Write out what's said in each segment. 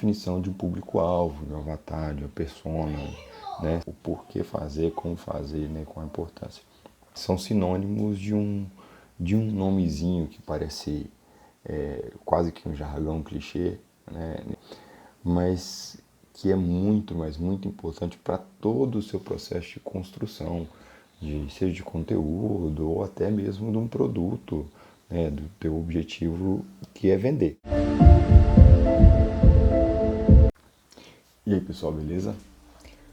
definição de um público-alvo, de um avatar, de uma persona, né? O porquê fazer, como fazer, né? Com a importância. São sinônimos de um nomezinho que parece quase que um jargão, um clichê, né? Mas que é muito, mas muito importante para todo o seu processo de construção, seja de conteúdo ou até mesmo de um produto, né? Do teu objetivo que é vender. E aí pessoal, beleza?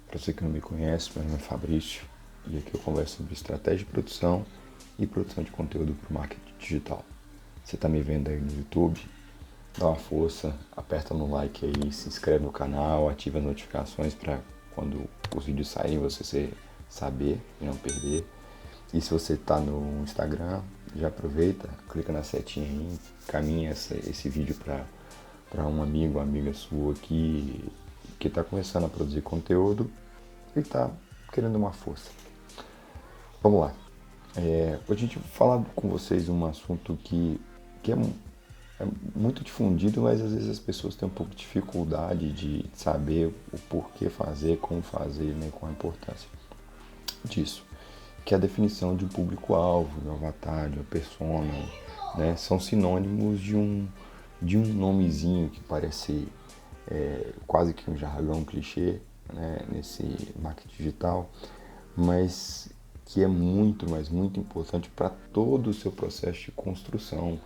Para você que não me conhece, meu nome é Fabrício e aqui eu converso sobre estratégia de produção e produção de conteúdo para o marketing digital. Você está me vendo aí no YouTube? Dá uma força, aperta no like aí, se inscreve no canal, ativa as notificações para quando os vídeos saírem você saber e não perder. E se você está no Instagram, já aproveita, clica na setinha aí, encaminha esse vídeo para um amigo, uma amiga sua que está começando a produzir conteúdo e está querendo uma força. Vamos lá. Hoje a gente vai falar com vocês um assunto que é muito difundido, mas às vezes as pessoas têm um pouco de dificuldade de saber o porquê fazer, como fazer, né, com a importância disso. Que é a definição de um público-alvo, de um avatar, de uma persona, né? São sinônimos de um nomezinho que parece quase que um jargão, um clichê, né? Nesse marketing digital, mas que é muito, mas muito importante para todo o seu processo de construção,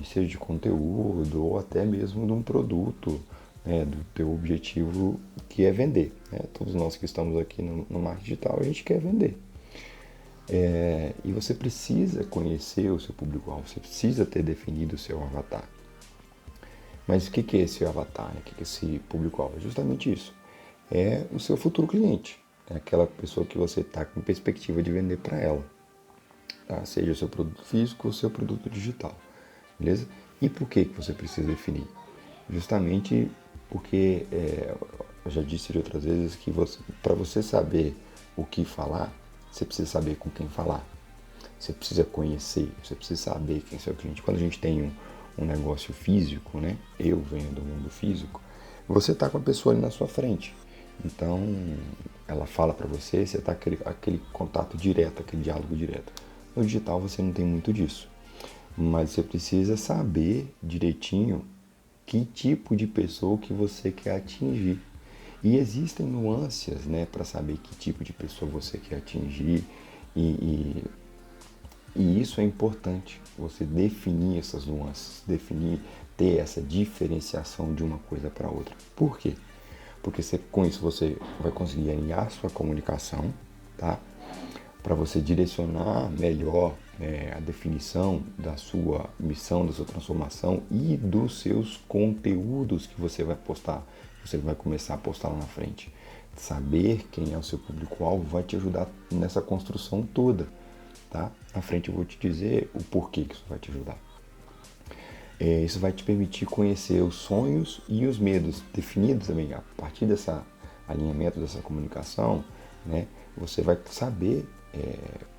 seja de conteúdo ou até mesmo de um produto, né, do teu objetivo que é vender, né? Todos nós que estamos aqui no marketing digital, a gente quer vender. E você precisa conhecer o seu público-alvo, você precisa ter definido o seu avatar. Mas o que é esse avatar, né? O que é esse público-alvo? É justamente isso. É o seu futuro cliente, é aquela pessoa que você está com perspectiva de vender para ela, tá? Seja o seu produto físico ou o seu produto digital, beleza? E por que você precisa definir? Justamente porque, eu já disse de outras vezes que para você saber o que falar, você precisa saber com quem falar. Você precisa conhecer, você precisa saber quem é seu cliente. Quando a gente tem um negócio físico, né? Eu venho do mundo físico, você está com a pessoa ali na sua frente. Então, ela fala para você, você está aquele contato direto, aquele diálogo direto. No digital você não tem muito disso. Mas você precisa saber direitinho que tipo de pessoa que você quer atingir. E existem nuances, né, para saber que tipo de pessoa você quer atingir e isso é importante, você definir essas nuances, ter essa diferenciação de uma coisa para outra. Por quê? Porque com isso você vai conseguir alinhar sua comunicação, tá? Para você direcionar melhor a definição da sua missão, da sua transformação e dos seus conteúdos que você vai postar, você vai começar a postar lá na frente. Saber quem é o seu público-alvo vai te ajudar nessa construção toda, tá? Na frente eu vou te dizer o porquê que isso vai te ajudar. Isso vai te permitir conhecer os sonhos e os medos definidos também. A partir desse alinhamento, dessa comunicação, né, você vai saber,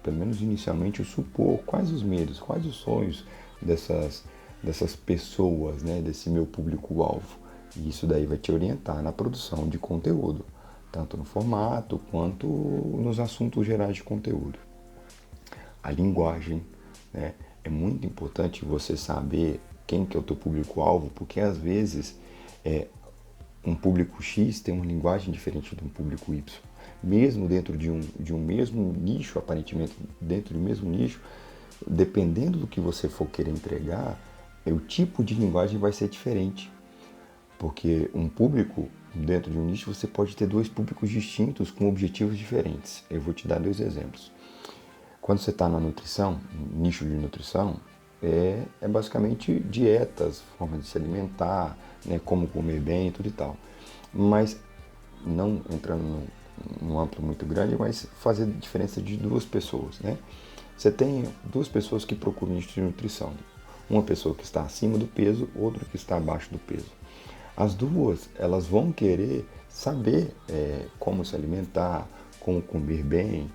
pelo menos inicialmente, supor quais os medos, quais os sonhos dessas pessoas, né, desse meu público-alvo. E isso daí vai te orientar na produção de conteúdo, tanto no formato quanto nos assuntos gerais de conteúdo. A linguagem, né? É muito importante você saber quem que é o teu público-alvo, porque às vezes um público X tem uma linguagem diferente de um público Y. Mesmo dentro de um mesmo nicho, aparentemente dentro do mesmo nicho, dependendo do que você for querer entregar, o tipo de linguagem vai ser diferente. Porque um público, dentro de um nicho, você pode ter dois públicos distintos com objetivos diferentes. Eu vou te dar dois exemplos. Quando você está na nutrição, nicho de nutrição, é basicamente dietas, forma de se alimentar, né, como comer bem e tudo e tal. Mas, não entrando num amplo muito grande, mas fazer diferença de duas pessoas, né? Você tem duas pessoas que procuram nicho de nutrição. Uma pessoa que está acima do peso, outra que está abaixo do peso. As duas, elas vão querer saber como se alimentar, como comer bem,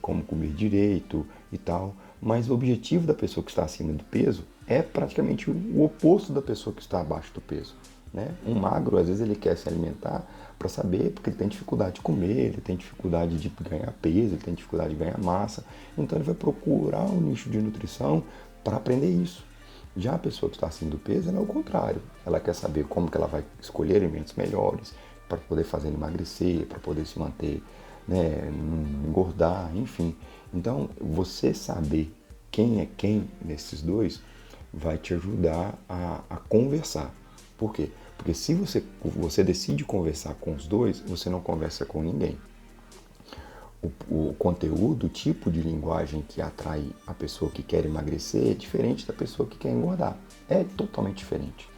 como comer direito e tal, mas o objetivo da pessoa que está acima do peso é praticamente o oposto da pessoa que está abaixo do peso. né? Um magro, às vezes, ele quer se alimentar para saber, porque ele tem dificuldade de comer, ele tem dificuldade de ganhar peso, ele tem dificuldade de ganhar massa. Então, ele vai procurar um nicho de nutrição para aprender isso. Já a pessoa que está acima do peso, ela é o contrário. Ela quer saber como que ela vai escolher alimentos melhores para poder fazer ele emagrecer, para poder se manter, né, não engordar, enfim. Então, você saber quem é quem nesses dois vai te ajudar a conversar. Por quê? Porque se você decide conversar com os dois, você não conversa com ninguém. O conteúdo, o tipo de linguagem que atrai a pessoa que quer emagrecer é diferente da pessoa que quer engordar. É totalmente diferente,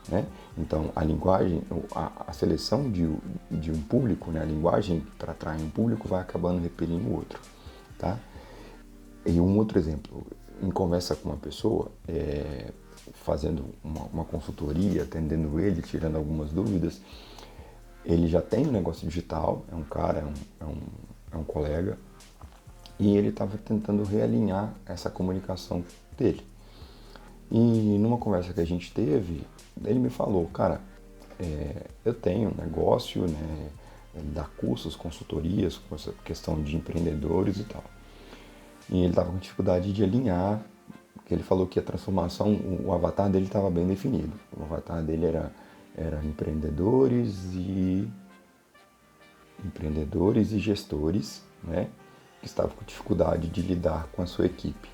né? Então, a linguagem, a seleção de um público, né? A linguagem para atrair um público vai acabando repelindo o outro, tá? E um outro exemplo, em conversa com uma pessoa, fazendo uma consultoria, atendendo ele, tirando algumas dúvidas, ele já tem um negócio digital, é um cara, é um colega, e ele estava tentando realinhar essa comunicação dele. E numa conversa que a gente teve, ele me falou, cara, eu tenho um negócio, né, dar cursos, consultorias, com essa questão de empreendedores e tal. E ele estava com dificuldade de alinhar, porque ele falou que a transformação, o avatar dele estava bem definido. O avatar dele era empreendedores e gestores, né, que estavam com dificuldade de lidar com a sua equipe.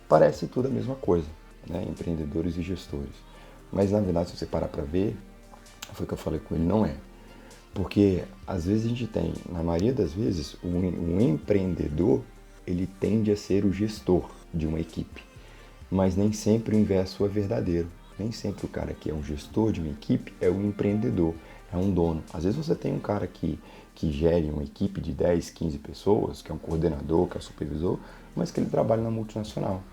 Parece tudo a mesma coisa, né, empreendedores e gestores. Mas na verdade, se você parar para ver, foi o que eu falei com ele, não é. Porque às vezes a gente tem, na maioria das vezes, um empreendedor, ele tende a ser o gestor de uma equipe. Mas nem sempre o inverso é verdadeiro. Nem sempre o cara que é um gestor de uma equipe é um empreendedor, é um dono. Às vezes você tem um cara que gere uma equipe de 10, 15 pessoas, que é um coordenador, que é um supervisor, mas que ele trabalha na multinacional.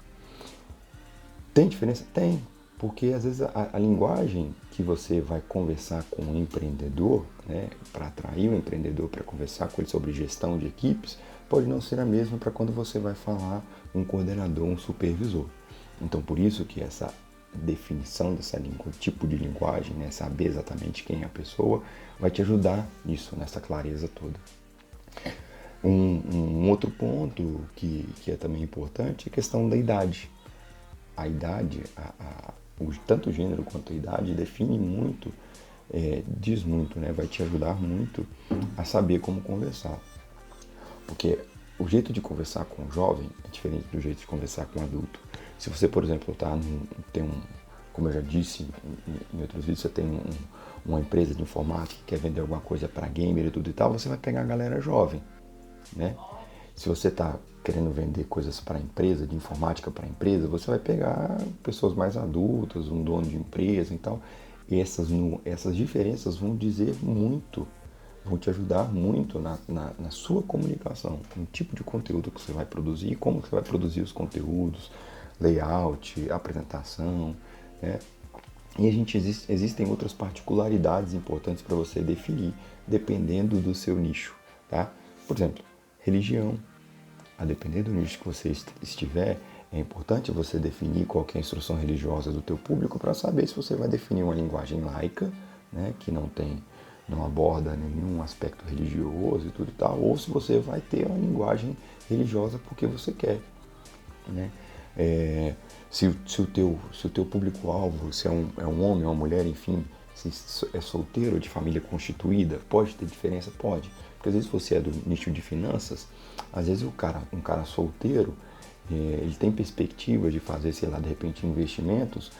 Tem diferença? Tem. Porque às vezes a linguagem que você vai conversar com um empreendedor, né, para atrair o empreendedor, para conversar com ele sobre gestão de equipes, pode não ser a mesma para quando você vai falar um coordenador, um supervisor. Então, por isso que essa definição dessa língua, tipo de linguagem, né, saber exatamente quem é a pessoa, vai te ajudar nisso, nessa clareza toda. Um outro ponto que é também importante é a questão da idade. A idade, tanto o gênero quanto a idade define muito, diz muito, né, vai te ajudar muito a saber como conversar. Porque o jeito de conversar com um jovem é diferente do jeito de conversar com um adulto. Se você, por exemplo, como eu já disse em outros vídeos, você tem uma empresa de informática que quer vender alguma coisa para gamer e tudo e tal, você vai pegar a galera jovem, né? Se você está querendo vender coisas para empresa, de informática para empresa, você vai pegar pessoas mais adultas, um dono de empresa e tal. E essas diferenças vão dizer muito, vão te ajudar muito na sua comunicação, no tipo de conteúdo que você vai produzir, como que você vai produzir os conteúdos, layout, apresentação, né? E existem outras particularidades importantes para você definir, dependendo do seu nicho, tá? Por exemplo, religião. A depender do nicho que você estiver, é importante você definir qual que é a instrução religiosa do teu público para saber se você vai definir uma linguagem laica, né, que não aborda nenhum aspecto religioso e tudo e tal, ou se você vai ter uma linguagem religiosa porque você quer, né? Se o teu público-alvo, se é um homem, uma mulher, enfim, se é solteiro ou de família constituída, pode ter diferença? Pode. Porque às vezes você é do nicho de finanças, às vezes um cara solteiro, ele tem perspectiva de fazer, sei lá, de repente investimentos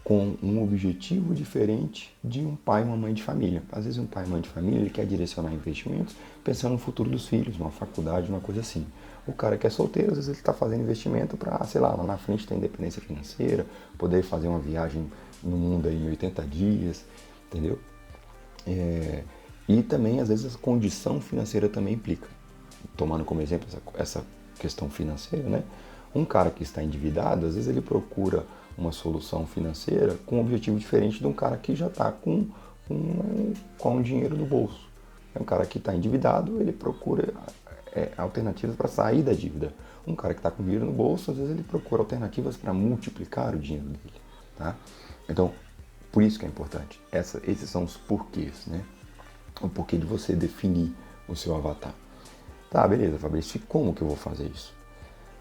com um objetivo diferente de um pai e uma mãe de família. Às vezes um pai e uma mãe de família, ele quer direcionar investimentos pensando no futuro dos filhos, numa faculdade, uma coisa assim. O cara que é solteiro, às vezes ele está fazendo investimento para, sei lá na frente ter independência financeira, poder fazer uma viagem no mundo aí em 80 dias, entendeu? E também, às vezes, a condição financeira também implica. Tomando como exemplo essa questão financeira, né? Um cara que está endividado, às vezes ele procura uma solução financeira com um objetivo diferente de um cara que já está com dinheiro no bolso. Um cara que está endividado, ele procura alternativas para sair da dívida. Um cara que está com dinheiro no bolso, às vezes ele procura alternativas para multiplicar o dinheiro dele, tá? Então, Por isso que é importante. Esses são os porquês, né? O porquê de você definir o seu avatar. Tá, beleza, Fabrício, e como que eu vou fazer isso?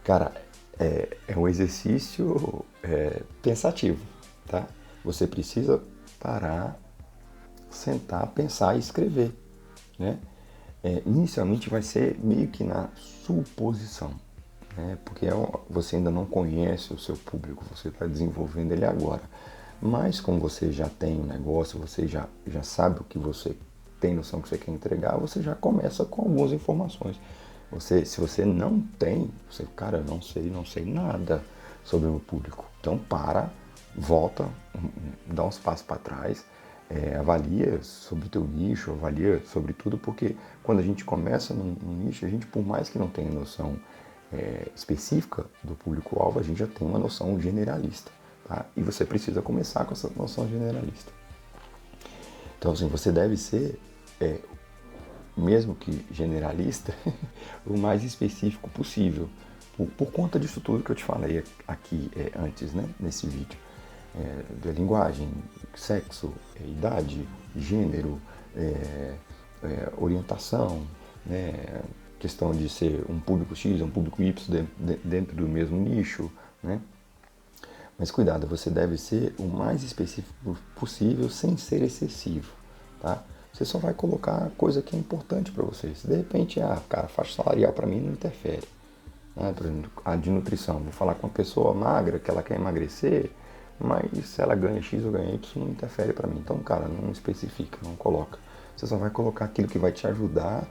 Cara, é um exercício pensativo, tá? Você precisa parar, sentar, pensar e escrever, né? Inicialmente vai ser meio que na suposição, né? Porque você ainda não conhece o seu público, você está desenvolvendo ele agora. Mas como você já tem um negócio, você já sabe o que você tem noção que você quer entregar, você já começa com algumas informações. Se você não tem, cara, eu não sei nada sobre o meu público. Então volta, dá uns passos para trás, avalia sobre o teu nicho, avalia sobre tudo, porque quando a gente começa num nicho, a gente, por mais que não tenha noção específica do público-alvo, a gente já tem uma noção generalista, tá? E você precisa começar com essa noção generalista. Então, assim, você deve ser, mesmo que generalista, o mais específico possível, por conta disso tudo que eu te falei aqui antes, né, nesse vídeo. Da linguagem, sexo, idade, gênero, orientação, né, questão de ser um público X, um público Y dentro do mesmo nicho, né? Mas cuidado, você deve ser o mais específico possível sem ser excessivo, tá? Você só vai colocar coisa que é importante para você. Se de repente, cara, faixa salarial para mim não interfere. Né? Por exemplo, a de nutrição, vou falar com uma pessoa magra que ela quer emagrecer, mas se ela ganha X ou ganha Y não interfere para mim. Então, cara, não especifica, não coloca. Você só vai colocar aquilo que vai te ajudar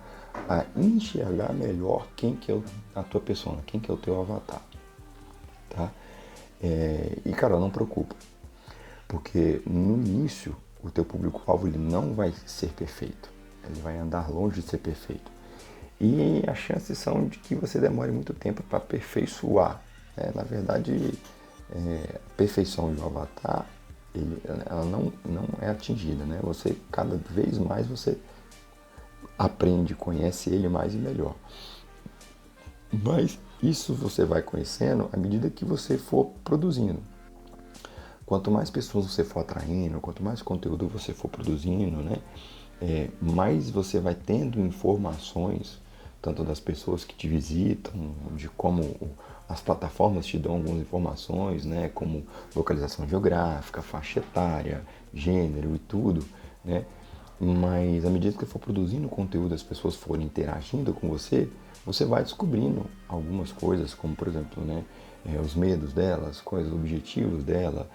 a enxergar melhor quem que é a tua persona, quem que é o teu avatar, tá? E, cara, não preocupa, porque no início o teu público-alvo ele não vai ser perfeito, ele vai andar longe de ser perfeito. E as chances são de que você demore muito tempo para aperfeiçoar. Na verdade, a perfeição de um avatar, ela não é atingida, né? Você, cada vez mais, você aprende, conhece ele mais e melhor. Mas isso você vai conhecendo à medida que você for produzindo. Quanto mais pessoas você for atraindo, quanto mais conteúdo você for produzindo, né? Mais você vai tendo informações, tanto das pessoas que te visitam, de como as plataformas te dão algumas informações, né? Como localização geográfica, faixa etária, gênero e tudo, né? Mas à medida que for produzindo conteúdo, as pessoas forem interagindo com você, você vai descobrindo algumas coisas, como por exemplo, né, os medos delas, quais os objetivos dela,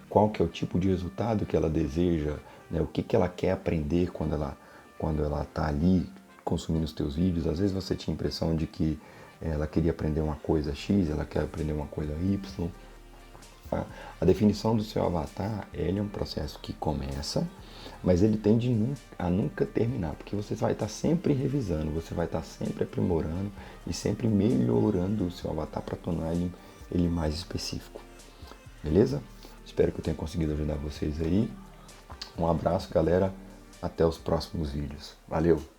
qual que é o tipo de resultado que ela deseja, né, o que ela quer aprender quando ela está ali consumindo os teus vídeos. Às vezes você tinha a impressão de que ela queria aprender uma coisa X, ela quer aprender uma coisa Y. A definição do seu avatar, ele é um processo que começa, mas ele tende a nunca terminar, porque você vai estar sempre revisando, você vai estar sempre aprimorando e sempre melhorando o seu avatar para tornar ele mais específico. Beleza? Espero que eu tenha conseguido ajudar vocês aí. Um abraço, galera. Até os próximos vídeos. Valeu!